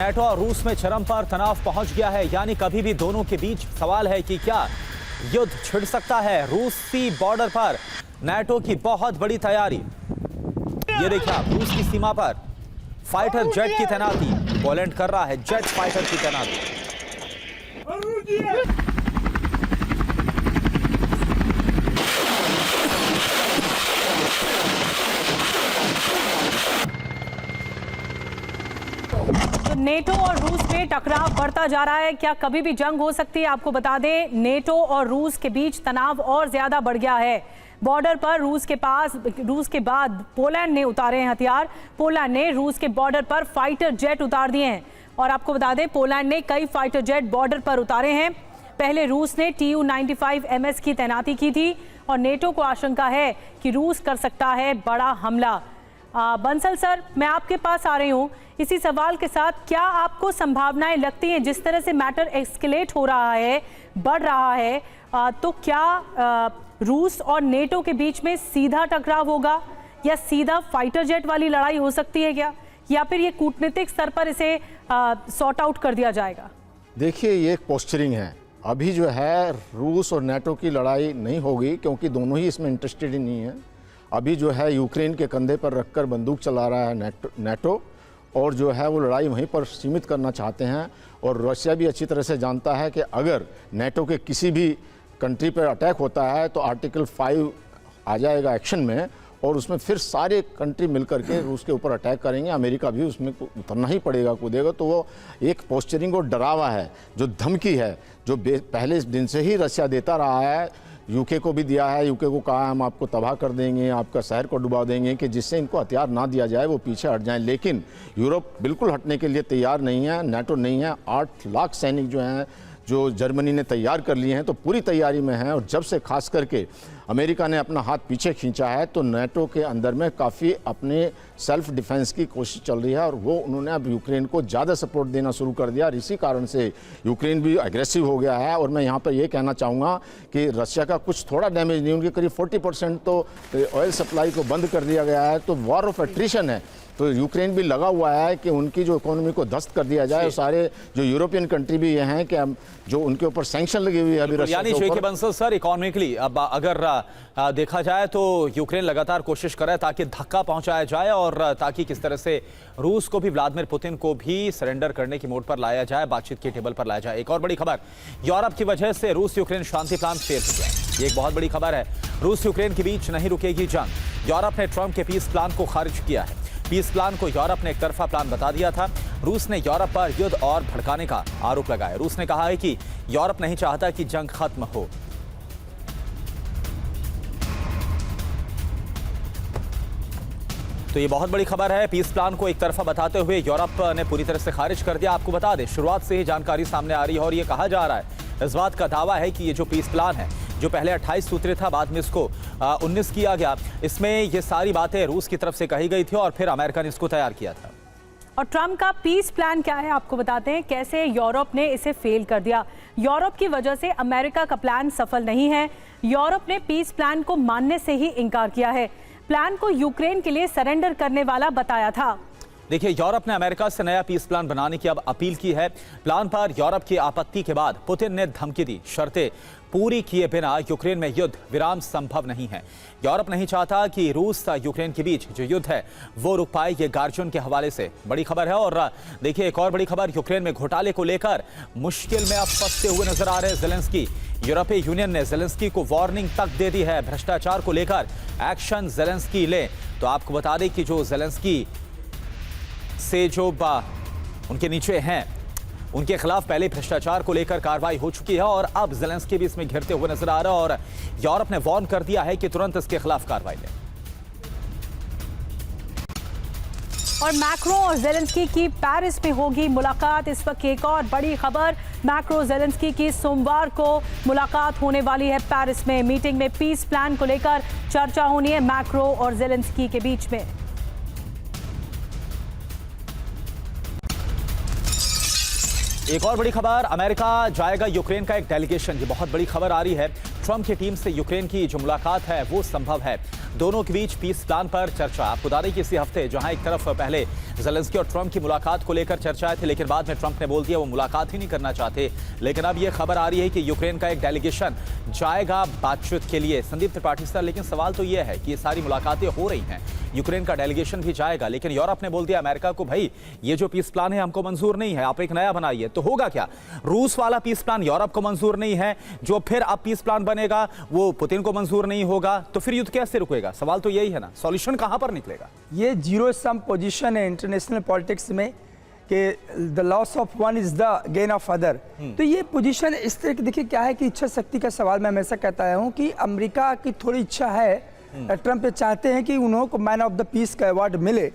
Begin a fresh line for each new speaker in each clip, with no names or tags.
NATO और रूस में चरम पर तनाव पहुंच गया है, यानी कभी भी दोनों के बीच सवाल है कि क्या युद्ध छिड़ सकता है। रूसी बॉर्डर पर नेटो की बहुत बड़ी तैयारी। ये देखिए आप, रूस की सीमा पर फाइटर जेट की तैनाती। पोलैंड कर रहा है जेट फाइटर की तैनाती।
नेटो और रूस में टकराव बढ़ता जा रहा है। क्या कभी भी जंग हो सकती है? आपको बता दें, नेटो और रूस के बीच तनाव और ज्यादा बढ़ गया है। बॉर्डर पर रूस के बाद पोलैंड ने उतारे हैं हथियार। पोलैंड ने रूस के बॉर्डर पर फाइटर जेट उतार दिए हैं। और आपको बता दें, पोलैंड ने कई फाइटर जेट बॉर्डर पर उतारे हैं। पहले रूस ने Tu-95MS की तैनाती की थी और नेटो को आशंका है कि रूस कर सकता है बड़ा हमला। बंसल सर, मैं आपके पास आ रही हूँ इसी सवाल के साथ। क्या आपको संभावनाएं लगती हैं, जिस तरह से मैटर एस्केलेट हो रहा है, बढ़ रहा है, तो क्या रूस और नेटो के बीच में सीधा टकराव होगा या सीधा फाइटर जेट वाली लड़ाई हो सकती है क्या, या फिर ये कूटनीतिक स्तर पर इसे सॉर्ट आउट कर दिया जाएगा?
देखिए, ये एक पोस्चरिंग है। अभी जो है रूस और नेटो की लड़ाई नहीं होगी, क्योंकि दोनों ही इसमें इंटरेस्टेड ही नहीं है। अभी जो है यूक्रेन के कंधे पर रखकर बंदूक चला रहा है नेटो, और जो है वो लड़ाई वहीं पर सीमित करना चाहते हैं। और रशिया भी अच्छी तरह से जानता है कि अगर नेटो के किसी भी कंट्री पर अटैक होता है तो आर्टिकल 5 आ जाएगा एक्शन में, और उसमें फिर सारे कंट्री मिलकर के रूस के ऊपर अटैक करेंगे। अमेरिका भी उसमें उतरना ही पड़ेगा, कूदेगा। तो वो एक पोस्चरिंग और डरावा है, जो धमकी है, जो पहले दिन से ही रशिया देता रहा है। यूके को भी दिया है, यूके को कहा हम आपको तबाह कर देंगे, आपका शहर को डुबा देंगे, कि जिससे इनको हथियार ना दिया जाए, वो पीछे हट जाएं। लेकिन यूरोप बिल्कुल हटने के लिए तैयार नहीं है, नेटो नहीं है। 8 लाख सैनिक जो हैं, जो जर्मनी ने तैयार कर लिए हैं, तो पूरी तैयारी में हैं। और जब से खास करके अमेरिका ने अपना हाथ पीछे खींचा है, तो नेटो के अंदर में काफ़ी अपने सेल्फ डिफेंस की कोशिश चल रही है। और वो उन्होंने अब यूक्रेन को ज़्यादा सपोर्ट देना शुरू कर दिया, और इसी कारण से यूक्रेन भी एग्रेसिव हो गया है। और मैं यहाँ पर ये कहना चाहूँगा कि रशिया का कुछ थोड़ा डैमेज नहीं, उनके करीब 40% तो ऑयल सप्लाई को बंद कर दिया गया है। तो वॉर ऑफ एट्रिशन है। तो यूक्रेन भी लगा हुआ है कि उनकी जो इकोनॉमी को ध्वस्त कर दिया जाए। और सारे जो यूरोपियन कंट्री भी ये हैं कि जो उनके ऊपर सैंक्शन लगी हुई है अभी रशिया के ऊपर।
बंसल सर, इकोनॉमिकली अब अगर देखा जाए तो यूक्रेन लगातार कोशिश कर रहा है ताकि धक्का पहुंचाया जाए, और ताकि किस तरह से रूस को भी, व्लादिमीर पुतिन को भी सरेंडर करने की मोड पर लाया जाए, बातचीत के टेबल पर लाया जाए। एक और बड़ी खबर, यूरोप की वजह से रूस यूक्रेन शांति प्लान फेल हो गया। ये एक बहुत बड़ी खबर है। रूस यूक्रेन के बीच नहीं रुकेगी जंग। यूरोप ने ट्रंप के पीस प्लान को खारिज किया है। पीस प्लान को यूरोप ने एक तरफा प्लान बता दिया था। रूस ने यूरोप पर युद्ध और भड़काने का आरोप लगाया। रूस ने कहा है कि यूरोप नहीं चाहता कि जंग खत्म हो। तो ये बहुत बड़ी खबर है। पीस प्लान को एक तरफा बताते हुए यूरोप ने पूरी तरह से खारिज कर दिया। आपको बता दें, शुरुआत से ही जानकारी सामने आ रही है और ये कहा जा रहा है, इस बात का दावा है कि ये जो पीस प्लान है, जो पहले 28 सूत्रीय था, बाद में इसको 19 किया गया, इसमें ये सारी बातें रूस की तरफ से कही गई थी और फिर अमेरिका ने इसको तैयार किया था।
और ट्रंप का पीस प्लान क्या है, आपको बताते हैं कैसे यूरोप ने इसे फेल कर दिया। यूरोप की वजह से अमेरिका का प्लान सफल नहीं है। यूरोप ने पीस प्लान को मानने से ही इनकार किया है। प्लान को यूक्रेन के लिए सरेंडर करने वाला बताया था।
देखिए, यूरोप ने अमेरिका से नया पीस प्लान बनाने की अब अपील की है। प्लान पर यूरोप की आपत्ति के बाद पुतिन ने धमकी दी, शर्तें पूरी किए बिना यूक्रेन में युद्ध विराम संभव नहीं है। यूरोप नहीं चाहता कि रूस यूक्रेन के बीच जो युद्ध है वो रुक पाए। ये गार्जियन के हवाले से बड़ी खबर है। और देखिए, एक और बड़ी खबर, यूक्रेन में घोटाले को लेकर मुश्किल में अब फंसते हुए नजर आ रहे हैं ज़ेलेंस्की। यूरोपीय यूनियन ने ज़ेलेंस्की को वार्निंग तक दे दी है। भ्रष्टाचार को लेकर एक्शन ज़ेलेंस्की ले। तो आपको बता दें कि जो ज़ेलेंस्की से जो उनके नीचे हैं, उनके खिलाफ पहले भ्रष्टाचार को लेकर कार्रवाई हो चुकी है और अब ज़ेलेंस्की भी इसमें घिरते हुए नजर आ रहा है। और यूरोप ने वार्न कर दिया है कि तुरंत इसके खिलाफ कार्रवाई लें।
और मैक्रो और ज़ेलेंस्की की पेरिस में होगी मुलाकात। इस वक्त एक और बड़ी खबर, मैक्रो ज़ेलेंस्की की सोमवार को मुलाकात होने वाली है पेरिस में। मीटिंग में पीस प्लान को लेकर चर्चा होनी है मैक्रो और ज़ेलेंस्की के बीच में।
एक और बड़ी खबर, अमेरिका जाएगा यूक्रेन का एक डेलीगेशन। ये बहुत बड़ी खबर आ रही है। ट्रंप की टीम से यूक्रेन की जो मुलाकात है वो संभव है। दोनों के बीच पीस प्लान पर चर्चा। आपको बता दें कि इसी हफ्ते जहां एक तरफ पहले ज़ेलेंस्की और ट्रंप की मुलाकात को लेकर चर्चाएं थी, लेकिन बाद में ट्रंप ने बोल दिया वो मुलाकात ही नहीं करना चाहते। लेकिन अब ये खबर आ रही है कि यूक्रेन का एक डेलीगेशन जाएगा बातचीत के लिए। संदीप त्रिपाठी सर, लेकिन सवाल तो यह है कि ये सारी मुलाकातें हो रही हैं, यूक्रेन का डेलीगेशन भी जाएगा, लेकिन यूरोप ने बोल दिया अमेरिका को, भाई ये जो पीस प्लान है हमको मंजूर नहीं है, आप एक नया बनाइए। तो होगा क्या? रूस वाला पीस प्लान यूरोप को मंजूर नहीं है, जो फिर अब पीस प्लान बनेगा वो पुतिन को मंजूर नहीं होगा, तो फिर युद्ध कैसे रुकेगा? सवाल तो यही है ना, सॉल्यूशन कहां पर निकलेगा?
ये जीरो सम पोजीशन है इंटरनेशनल पॉलिटिक्स में कि the loss of one is the gain of other. तो ये पोजीशन इस तरह की, देखिए क्या है कि इच्छा शक्ति का सवाल। मैं हमेशा कहता आया हूँ कि अमेरिका की थोड़ी इच्छा है, ट्रंप ये चाहते हैं कि उन्होंने मैन ऑफ द पीस का अवार्ड मिले,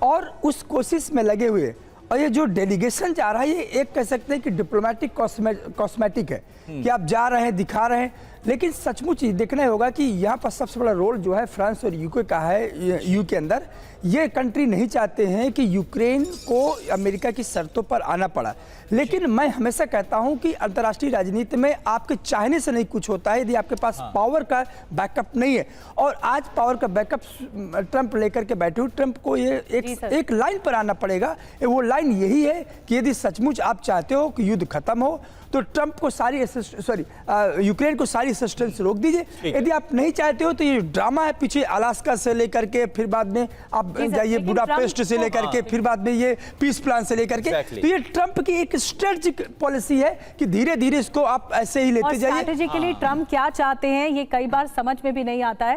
और उस कोशिश में लगे हुए। और ये जो डेलीगेशन जा रहा है, ये एक कह सकते हैं कि डिप्लोमेटिक कॉस्मेटिक है कि आप जा रहे हैं, दिखा रहे हैं, लेकिन सचमुच ये देखना होगा कि यहाँ पर सबसे बड़ा रोल जो है फ्रांस और यूके का है। यू के अंदर ये कंट्री नहीं चाहते हैं कि यूक्रेन को अमेरिका की शर्तों पर आना पड़ा। लेकिन मैं हमेशा कहता हूं कि अंतर्राष्ट्रीय राजनीति में आपके चाहने से नहीं कुछ होता है, यदि आपके पास पावर का बैकअप नहीं है। और आज पावर का बैकअप ट्रंप लेकर के बैठे हुए, ट्रंप को ये एक लाइन पर आना पड़ेगा। वो लाइन यही है कि यदि सचमुच आप चाहते हो कि युद्ध खत्म हो, तो ट्रंप को यूक्रेन को सारी असिस्टेंस रोक दीजिए। यदि आप नहीं चाहते हो तो ये ड्रामा है पीछे, अलास्का से लेकर के फिर बाद में आप जाइए बुडापेस्ट से लेकर के, फिर बाद में ये पीस प्लान से लेकर के। तो ये ट्रंप की एक स्ट्रेटेजिक पॉलिसी है कि धीरे धीरे इसको आप ऐसे ही लेते जाइए।
स्ट्रैटेजिकली ट्रंप क्या चाहते हैं ये कई बार समझ में भी नहीं आता है।